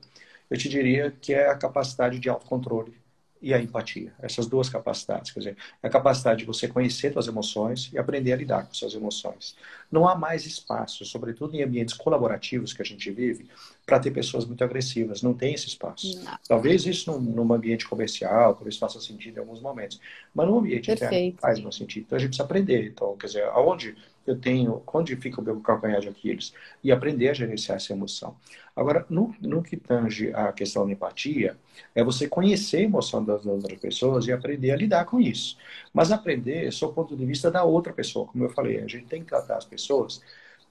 eu te diria que é a capacidade de autocontrole e a empatia. Essas duas capacidades, quer dizer, a capacidade de você conhecer suas emoções e aprender a lidar com suas emoções. Não há mais espaço, sobretudo em ambientes colaborativos que a gente vive, para ter pessoas muito agressivas. Não tem esse espaço. Não. Talvez isso num ambiente comercial, talvez faça sentido em alguns momentos, mas no ambiente interno não Perfeito. faz mais sentido. Então a gente precisa aprender. Então, quer dizer, onde fica o meu calcanhar de Aquiles? E aprender a gerenciar essa emoção. Agora, no que tange a questão da empatia, é você conhecer a emoção das outras pessoas e aprender a lidar com isso. Mas aprender sob o ponto de vista da outra pessoa. Como eu falei, a gente tem que tratar as pessoas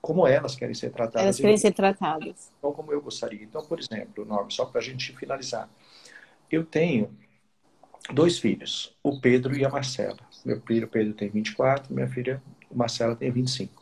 como elas querem ser tratadas Elas e querem não ser tratadas. como eu gostaria. Então, por exemplo, Norma, só para a gente finalizar, eu tenho dois filhos, o Pedro e a Marcela. Meu filho Pedro tem 24, minha filha Marcela tem 25.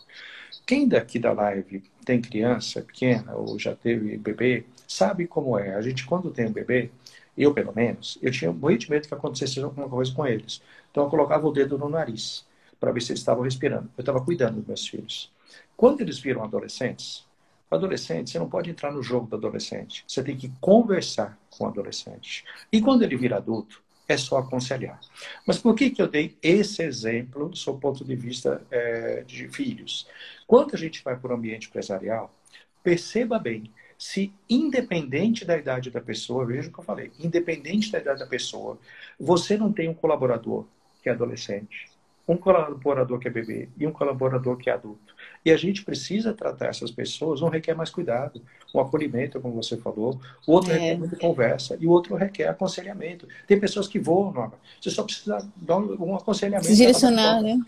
Quem daqui da live tem criança pequena ou já teve bebê, sabe como é. A gente, quando tem um bebê, eu pelo menos, eu tinha muito medo que acontecesse alguma coisa com eles. Então eu colocava o dedo no nariz para ver se eles estavam respirando. Eu estava cuidando dos meus filhos. Quando eles viram adolescentes, adolescente, você não pode entrar no jogo do adolescente. Você tem que conversar com o adolescente. E quando ele vira adulto, é só aconselhar. Mas por que eu dei esse exemplo do seu ponto de vista de filhos? Quando a gente vai para o ambiente empresarial, perceba bem, se independente da idade da pessoa, veja o que eu falei, independente da idade da pessoa, você não tem um colaborador que é adolescente, um colaborador que é bebê e um colaborador que é adulto. E a gente precisa tratar essas pessoas, um requer mais cuidado, um acolhimento, como você falou, o outro requer muita conversa e o outro requer aconselhamento. Tem pessoas que voam, Norma. Você só precisa dar um aconselhamento. Se direcionar, né?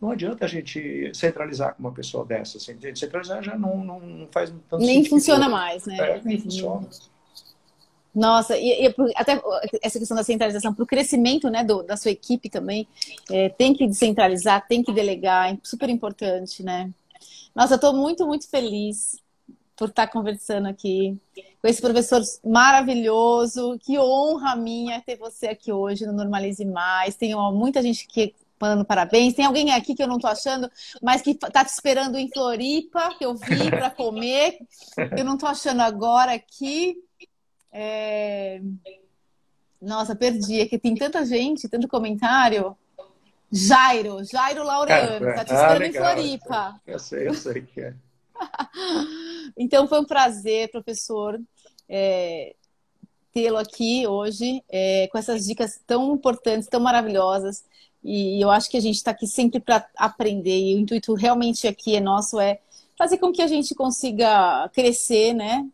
Não adianta a gente centralizar com uma pessoa dessa. Assim, centralizar já não faz tanto nem sentido. Funciona mais, né? Nem funciona. Nossa, e até essa questão da centralização para o crescimento, né, da sua equipe também, tem que descentralizar, tem que delegar, é super importante, né? Nossa, eu estou muito, muito feliz por estar conversando aqui com esse professor maravilhoso. Que honra minha ter você aqui hoje no Normalize Mais. Tem muita gente que falando parabéns. Tem alguém aqui que eu não estou achando, mas que está te esperando em Floripa, que eu vi para comer. Eu não estou achando agora aqui. Nossa, perdi. É que tem tanta gente, tanto comentário. Jairo Laureano, tá te esperando em Floripa. Eu sei que é. Então foi um prazer, professor, tê-lo aqui hoje, com essas dicas tão importantes, tão maravilhosas. E eu acho que a gente está aqui sempre para aprender. E o intuito realmente aqui nosso é fazer com que a gente consiga crescer, né?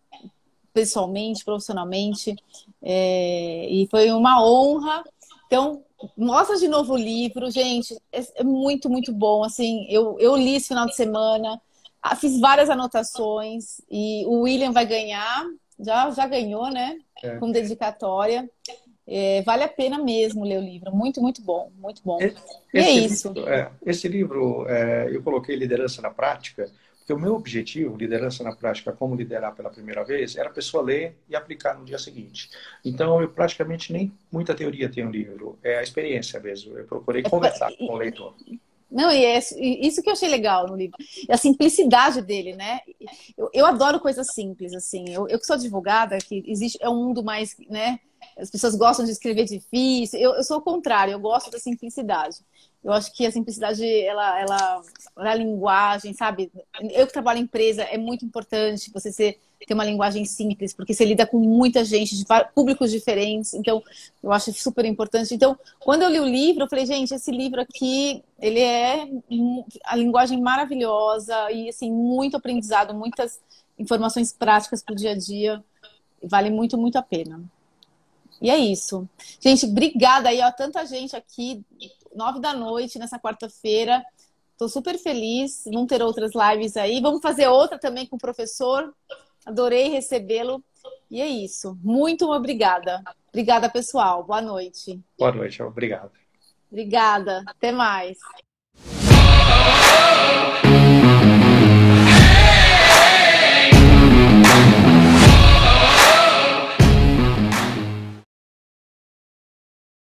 Pessoalmente, profissionalmente. E foi uma honra. Então, mostra de novo o livro, gente. É muito, muito bom. Assim, eu li esse final de semana, fiz várias anotações e o William vai ganhar. Já ganhou, né? Com dedicatória. Vale a pena mesmo ler o livro. Muito, muito bom. Muito bom. E é isso. Esse livro, eu coloquei Liderança na Prática, porque o meu objetivo, Liderança na Prática, como liderar pela primeira vez, era a pessoa ler e aplicar no dia seguinte. Então, eu praticamente nem muita teoria tenho no livro. É a experiência mesmo. Eu procurei conversar com o leitor. Não, e é isso que eu achei legal no livro. A simplicidade dele, né? Eu adoro coisas simples, assim. Eu que sou advogada, que existe, é um mundo mais, né? As pessoas gostam de escrever difícil. Eu sou o contrário, eu gosto da simplicidade. Eu acho que a simplicidade, ela a linguagem, sabe? Eu que trabalho em empresa, é muito importante você ter uma linguagem simples, porque você lida com muita gente, de públicos diferentes. Então, eu acho super importante. Então, quando eu li o livro, eu falei, gente, esse livro aqui, ele é a linguagem maravilhosa e, assim, muito aprendizado, muitas informações práticas para o dia a dia. Vale muito, muito a pena. E é isso. Gente, obrigada aí, ó, tanta gente aqui, 9 da noite, nessa quarta-feira. Estou super feliz, vão ter outras lives aí. Vamos fazer outra também com o professor. Adorei recebê-lo. E é isso. Muito obrigada. Obrigada, pessoal. Boa noite. Boa noite, obrigado. Obrigada. Até mais.